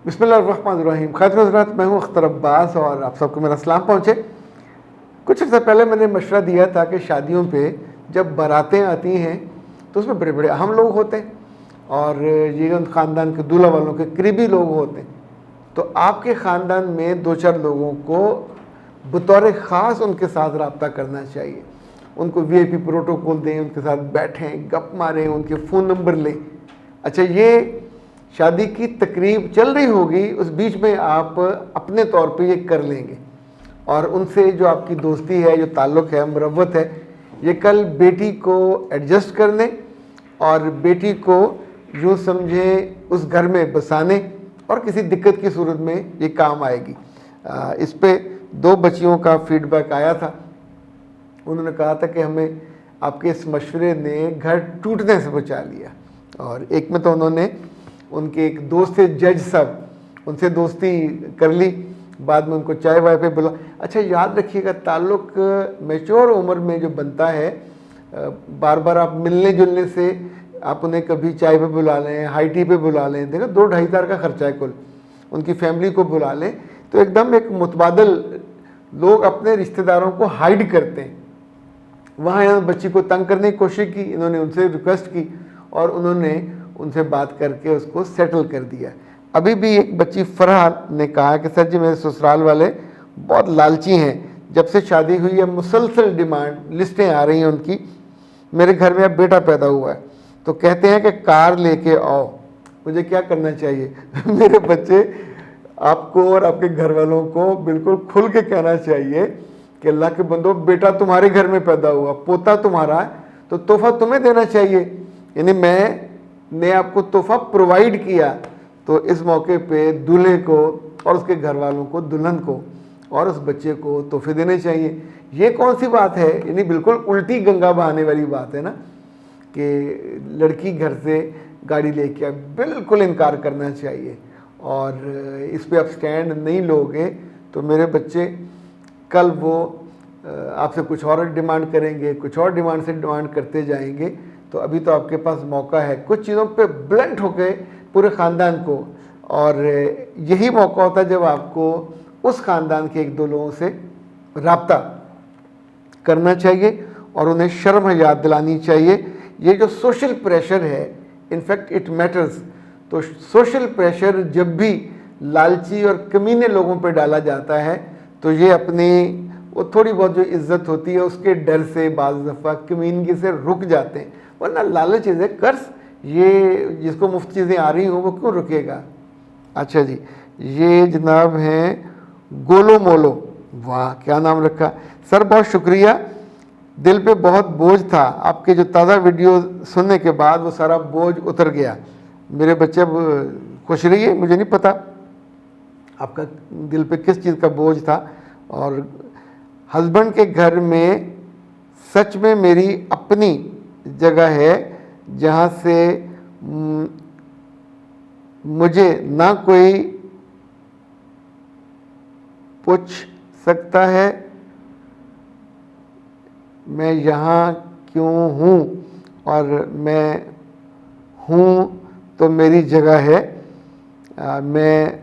बिस्मिल्लाहिर्रहमानिर्रहीम। खातिन हज़रात, मैं हूँ अख्तर अब्बास और आप सबको मेरा सलाम पहुँचे। कुछ अर्सा पहले मैंने मशवरा दिया था कि शादियों पे जब बारातें आती हैं तो उसमें बड़े बड़े अहम लोग होते हैं और ये उन ख़ानदान के दूल्हा वालों के करीबी लोग होते हैं। तो आपके ख़ानदान में दो चार लोगों को बतौर ख़ास उनके साथ रब्ता करना चाहिए। उनको VIP प्रोटोकॉल दें, उनके साथ बैठें, गप मारें, उनके फ़ोन नंबर लें। अच्छा, ये शादी की तकरीब चल रही होगी, उस बीच में आप अपने तौर पे ये कर लेंगे और उनसे जो आपकी दोस्ती है, जो ताल्लुक़ है, मुरव्वत है, ये कल बेटी को एडजस्ट करने और बेटी को यूँ समझें उस घर में बसाने और किसी दिक्कत की सूरत में ये काम आएगी। इस पे दो बच्चियों का फीडबैक आया था। उन्होंने कहा था कि हमें आपके इस मशवरे ने घर टूटने से बचा लिया। और एक में तो उन्होंने उनके एक दोस्त थे जज साहब, उनसे दोस्ती कर ली, बाद में उनको चाय वाय पे बुला। अच्छा, याद रखिएगा, ताल्लुक़ मैच्योर उम्र में जो बनता है, बार बार आप मिलने जुलने से आप उन्हें कभी चाय पे बुला लें, हाई टी पे बुला लें, देखो 2-2.5 हज़ार का खर्चा है कुल, उनकी फैमिली को बुला लें तो एकदम एक मुतबादल लोग अपने रिश्तेदारों को हाइड करते हैं। वहाँ यहाँ बच्ची को तंग करने की कोशिश की, इन्होंने उनसे रिक्वेस्ट की और उन्होंने उनसे बात करके उसको सेटल कर दिया। अभी भी एक बच्ची फरहा ने कहा कि सर जी, मेरे ससुराल वाले बहुत लालची हैं, जब से शादी हुई है मुसलसल डिमांड लिस्टें आ रही हैं उनकी। मेरे घर में अब बेटा पैदा हुआ है तो कहते हैं कि कार लेके आओ, मुझे क्या करना चाहिए? मेरे बच्चे, आपको और आपके घर वालों को बिल्कुल खुल के कहना चाहिए कि अल्लाह के बंदो, बेटा तुम्हारे घर में पैदा हुआ, पोता तुम्हारा है, तो तोहफा तुम्हें देना चाहिए। यानी मैंने आपको तोहफा प्रोवाइड किया, तो इस मौके पे दूल्हे को और उसके घर वालों को, दुल्हन को और उस बच्चे को तोहफे देने चाहिए। ये कौन सी बात है? यानी बिल्कुल उल्टी गंगा बहाने वाली बात है ना, कि लड़की घर से गाड़ी लेके आए, बिल्कुल इनकार करना चाहिए। और इस पे आप स्टैंड नहीं लोगे तो मेरे बच्चे कल वो आपसे कुछ और डिमांड करेंगे, कुछ और डिमांड से डिमांड करते जाएंगे। तो अभी तो आपके पास मौका है कुछ चीज़ों पे ब्लंट होके पूरे ख़ानदान को, और यही मौका होता है जब आपको उस ख़ानदान के एक दो लोगों से रब्ता करना चाहिए और उन्हें शर्म याद दिलानी चाहिए। ये जो सोशल प्रेशर है, इनफैक्ट इट मैटर्स। तो सोशल प्रेशर जब भी लालची और कमीने लोगों पे डाला जाता है तो ये अपनी वो थोड़ी बहुत जो इज्जत होती है उसके डर से बाज़ दफ़ा कमीनगी से रुक जाते हैं। वरना लालच इज़ ए कर्स, ये जिसको मुफ्त चीज़ें आ रही हों वो क्यों रुकेगा? अच्छा जी, ये जनाब हैं गोलो मोलो, वाह क्या नाम रखा सर, बहुत शुक्रिया। दिल पे बहुत बोझ था, आपके जो ताज़ा वीडियो सुनने के बाद वो सारा बोझ उतर गया। मेरे बच्चे अब खुश रहिए, मुझे नहीं पता आपका दिल पे किस चीज़ का बोझ था। और हस्बैंड के घर में सच में मेरी अपनी जगह है जहाँ से मुझे ना कोई पूछ सकता है मैं यहाँ क्यों हूँ, और मैं हूँ तो मेरी जगह है, मैं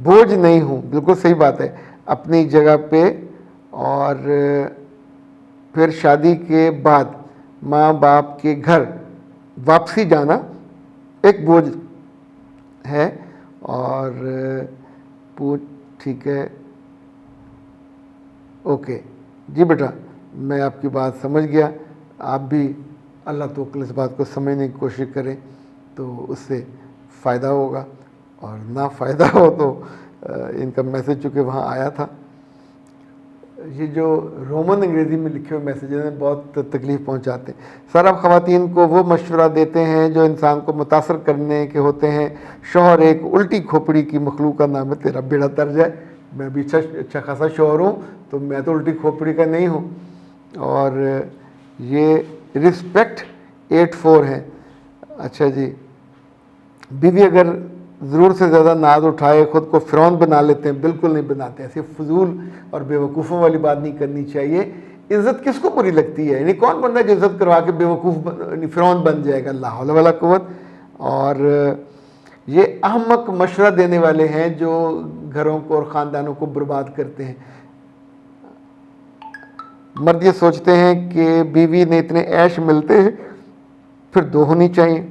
बोझ नहीं हूँ। बिल्कुल सही बात है, अपनी जगह पे। और फिर शादी के बाद माँ बाप के घर वापसी जाना एक बोझ है। और पूछ ठीक है, ओके जी बेटा, मैं आपकी बात समझ गया। आप भी अल्लाह तौफीक इस बात को समझने की कोशिश करें तो उससे फ़ायदा होगा, और ना फ़ायदा हो तो इनका मैसेज चूँकि वहाँ आया था। ये जो रोमन अंग्रेज़ी में लिखे हुए मैसेजेस हैं बहुत तकलीफ़ पहुँचाते हैं। सर, आप ख़वातीन को वो मशवरा देते हैं जो इंसान को मुतासर करने के होते हैं। शौहर एक उल्टी खोपड़ी की मखलूक का नाम है, तेरा बेड़ा तर जाए। मैं भी अच्छा खासा शौहर हूँ, तो मैं तो उल्टी खोपड़ी का नहीं हूँ। और ये रिस्पेक्ट 84 है। अच्छा जी, बीवी अगर ज़रूर से ज़्यादा नाज उठाए, ख़ुद को फ़िरौन बना लेते हैं। बिल्कुल नहीं बनाते, ऐसे फजूल और बेवकूफ़ों वाली बात नहीं करनी चाहिए। इज़्ज़त किसको बुरी लगती है? यानी कौन बंदा जो इज़्ज़त करवा के बेवकूफ़ फ़िरौन बन जाएगा? ला हौला वला कुव्वत। और ये अहमक मशवरा देने वाले हैं जो घरों को और ख़ानदानों को बर्बाद करते हैं। मर्द ये सोचते हैं कि बीवी ने इतने ऐश मिलते हैं फिर दो होनी चाहिए।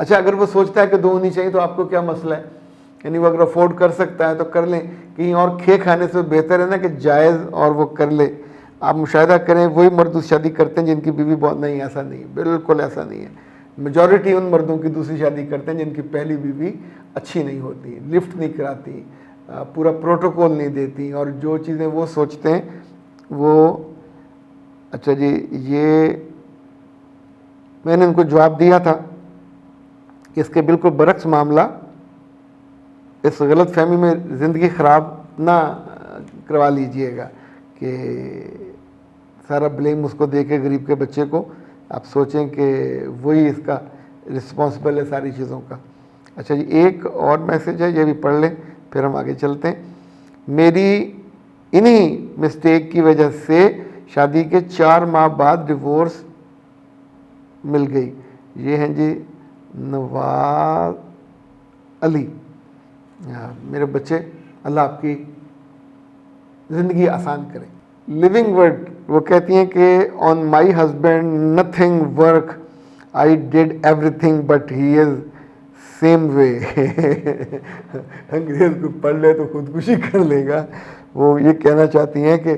अच्छा, अगर वो सोचता है कि दो होनी चाहिए तो आपको क्या मसला है? यानी वो अगर अफोर्ड कर सकता है तो कर लें, कहीं और खे खाने से बेहतर है ना कि जायज़ और वो कर ले। आप मुशाहिदा करें, वही मर्द दूसरी शादी करते हैं जिनकी बीवी बहुत, नहीं ऐसा नहीं, बिल्कुल ऐसा नहीं है। मेजॉरिटी उन मर्दों की दूसरी शादी करते हैं जिनकी पहली बीवी अच्छी नहीं होती, लिफ्ट नहीं कराती, पूरा प्रोटोकॉल नहीं देती, और जो चीज़ें वो सोचते हैं वो। अच्छा जी, ये मैंने उनको जवाब दिया था कि इसके बिल्कुल बरक्स मामला, इस गलत फहमी में ज़िंदगी ख़राब ना करवा लीजिएगा कि सारा ब्लेम उसको दे के गरीब के बच्चे को आप सोचें कि वही इसका रिस्पॉन्सिबल है सारी चीज़ों का। अच्छा जी, एक और मैसेज है, ये भी पढ़ लें फिर हम आगे चलते हैं। मेरी इन्हीं मिस्टेक की वजह से शादी के 4 माह बाद डिवोर्स मिल गई। ये हैं जी नवाज अली। मेरे बच्चे, अल्लाह आपकी ज़िंदगी आसान करे। लिविंग वर्ड वो कहती हैं कि on my husband nothing work, I did everything but he is same way. अंग्रेज़ को पढ़ ले तो खुदकुशी कर लेगा। वो ये कहना चाहती हैं कि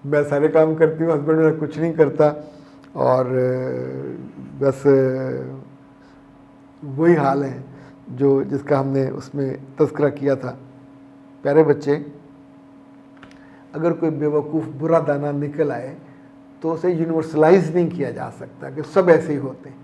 मैं सारे काम करती हूँ, हस्बैंड मेरा कुछ नहीं करता, और बस वही हाल है जो जिसका हमने उसमें तज़किरा किया था। प्यारे बच्चे, अगर कोई बेवकूफ़ बुरा दाना निकल आए तो उसे यूनिवर्सलाइज नहीं किया जा सकता कि सब ऐसे ही होते हैं।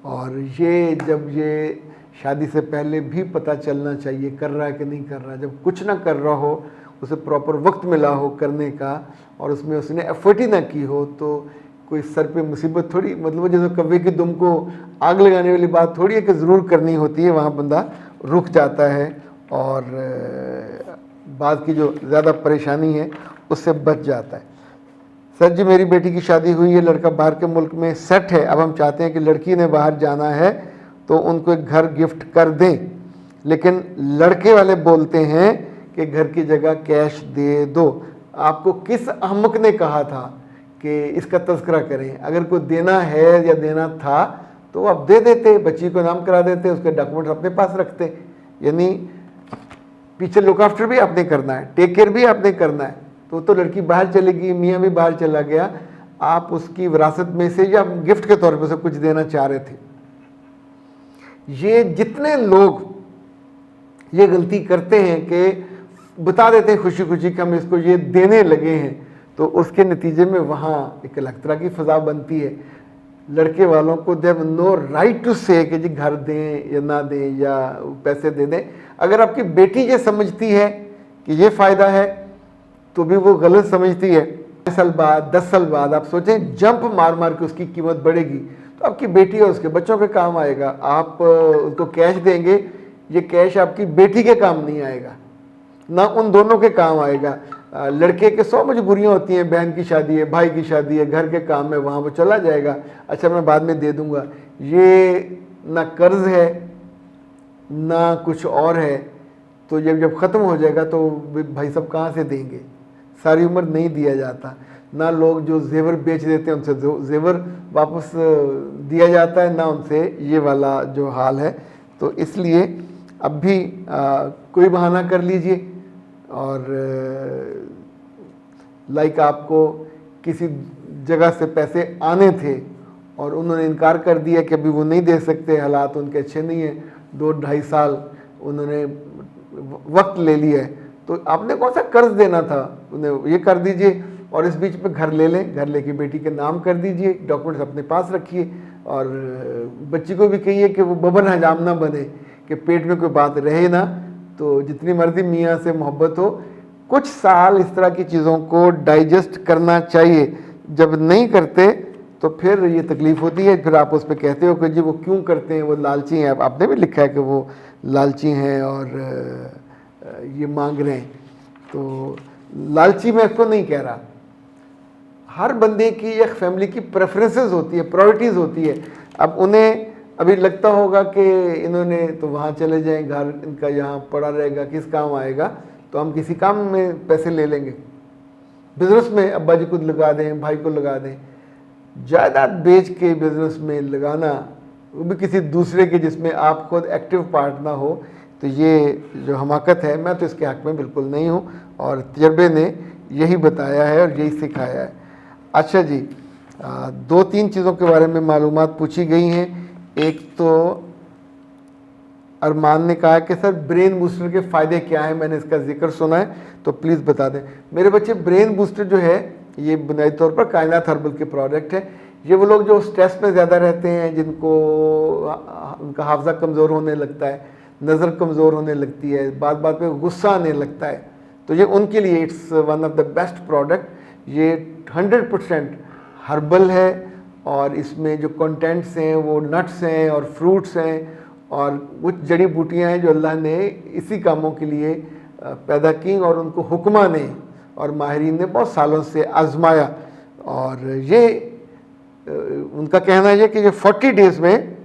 और ये जब ये शादी से पहले भी पता चलना चाहिए कर रहा है कि नहीं कर रहा। जब कुछ ना कर रहा हो, उसे प्रॉपर वक्त मिला हो करने का, और उसमें उसने एफर्ट ही ना की हो, तो कोई सर पे मुसीबत थोड़ी, मतलब जैसे कव्वे की दुम को आग लगाने वाली बात थोड़ी है कि ज़रूर करनी होती है। वहाँ बंदा रुक जाता है और बाद की जो ज़्यादा परेशानी है उससे बच जाता है। सर जी, मेरी बेटी की शादी हुई है, लड़का बाहर के मुल्क में सेट है। अब हम चाहते हैं कि लड़की ने बाहर जाना है तो उनको एक घर गिफ्ट कर दें, लेकिन लड़के वाले बोलते हैं कि घर की जगह कैश दे दो। आपको किस अहमक ने कहा था कि इसका तज़किरा करें? अगर कोई देना है या देना था तो आप दे देते, बच्ची को नाम करा देते, उसके डॉक्यूमेंट्स अपने पास रखते। यानी पीछे लुक आफ्टर भी आपने करना है, टेक केयर भी आपने करना है। तो लड़की बाहर चलेगी, मियाँ भी बाहर चला गया, आप उसकी विरासत में से या गिफ्ट के तौर पे उसे कुछ देना चाह रहे थे। ये जितने लोग ये गलती करते हैं कि बता देते हैं खुशी खुशी कि हम इसको ये देने लगे हैं, तो उसके नतीजे में वहाँ एक अलग तरह की फ़ज़ा बनती है। लड़के वालों को they have no right to say कि जी घर दें या ना दें या पैसे दे दें। अगर आपकी बेटी ये समझती है कि ये फ़ायदा है तो भी वो गलत समझती है। 5 साल बाद, 10 साल बाद आप सोचें जंप मार मार के उसकी कीमत बढ़ेगी, तो आपकी बेटी और उसके बच्चों के काम आएगा। आप उसको कैश देंगे, ये कैश आपकी बेटी के काम नहीं आएगा, ना उन दोनों के काम आएगा। लड़के के 100 मजबूरियाँ होती हैं, बहन की शादी है, भाई की शादी है, घर के काम है, वहाँ वो चला जाएगा, अच्छा मैं बाद में दे दूँगा। ये ना कर्ज है ना कुछ और है। तो जब ख़त्म हो जाएगा तो भाई सब कहाँ से देंगे? सारी उम्र नहीं दिया जाता। ना लोग जो जेवर बेच देते हैं उनसे जेवर वापस दिया जाता है, ना उनसे ये वाला जो हाल है। तो इसलिए अब भी कोई बहाना कर लीजिए, और लाइक आपको किसी जगह से पैसे आने थे और उन्होंने इनकार कर दिया कि अभी वो नहीं दे सकते, हालात उनके अच्छे नहीं हैं, 2-2.5 साल उन्होंने वक्त ले लिया है, तो आपने कौन सा कर्ज देना था, उन्हें ये कर दीजिए। और इस बीच में घर ले लें, घर लेके बेटी के नाम कर दीजिए, डॉक्यूमेंट्स अपने पास रखिए, और बच्ची को भी कहिए कि वो बबन हजाम ना बने कि पेट में कोई बात रहे ना। तो जितनी मर्जी मियाँ से मोहब्बत हो, कुछ साल इस तरह की चीज़ों को डाइजेस्ट करना चाहिए। जब नहीं करते तो फिर ये तकलीफ़ होती है, फिर आप उस पर कहते हो कि जी वो क्यों करते हैं, वो लालची हैं। आपने भी लिखा है कि वो लालची हैं और ये मांग रहे हैं। तो लालची मैं इसको नहीं कह रहा, हर बंदे की एक फैमिली की प्रेफरेंसेस होती है, प्रायोरिटीज़ होती है। अब उन्हें अभी लगता होगा कि इन्होंने तो वहाँ चले जाएं, घर इनका यहाँ पड़ा रहेगा, किस काम आएगा, तो हम किसी काम में पैसे ले लेंगे। बिज़नेस में अब्बा जी को लगा दें, भाई को लगा दें। जायदाद बेच के बिज़नेस में लगाना, वो भी किसी दूसरे के जिसमें आप खुद एक्टिव पार्ट ना हो, तो ये जो हमाकत है, मैं तो इसके हक़ में बिल्कुल नहीं हूँ और तजर्बे ने यही बताया है और यही सिखाया है। अच्छा जी, 2-3 चीज़ों के बारे में मालूमात पूछी गई हैं। एक तो अरमान ने कहा कि सर ब्रेन बूस्टर के फ़ायदे क्या हैं, मैंने इसका जिक्र सुना है तो प्लीज़ बता दें। मेरे बच्चे, ब्रेन बूस्टर जो है ये बुनियादी तौर पर कायनात हर्बल के प्रोडक्ट है। ये वो लोग जो स्ट्रेस में ज़्यादा रहते हैं, जिनको उनका हाफजा कमज़ोर होने लगता है, नज़र कमज़ोर होने लगती है, बात बात पे गुस्सा आने लगता है, तो ये उनके लिए it's one of the best product. ये 100% हर्बल है और इसमें जो कंटेंट्स हैं वो नट्स हैं और फ्रूट्स हैं और कुछ जड़ी बूटियाँ हैं जो अल्लाह ने इसी कामों के लिए पैदा की और उनको हुक्मा ने और माहिरीन ने बहुत सालों से आजमाया। और ये उनका कहना है कि ये 40 डेज़ में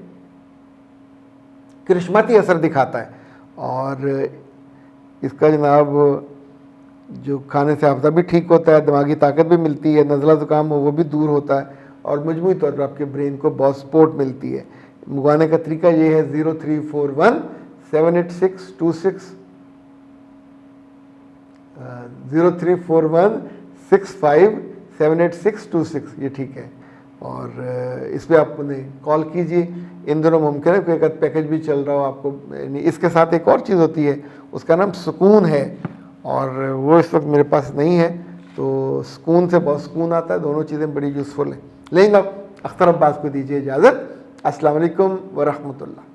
करिश्माती असर दिखाता है और इसका जनाब जो खाने से हाफ़ज़ा भी ठीक होता है, दिमागी ताकत भी मिलती है, नज़ला ज़ुकाम हो वो भी दूर होता है और मजमूई तौर पर आपके ब्रेन को बहुत सपोर्ट मिलती है। मंगवाने का तरीका ये है 0341 78626 0341 65 78626, ये ठीक है। और इस पर आप उन्हें कॉल कीजिए। इन दोनों मुमकिन है कोई एक पैकेज भी चल रहा हो आपको। इसके साथ एक और चीज़ होती है, उसका नाम सुकून है और वो इस वक्त मेरे पास नहीं है, तो सुकून से बहुत सुकून आता है। दोनों चीज़ें बड़ी यूज़फुल हैं। लेकिन आप अख्तर अब्बास को दीजिए इजाज़त। अस्सलाम वालेकुम व रहमतुल्लाह।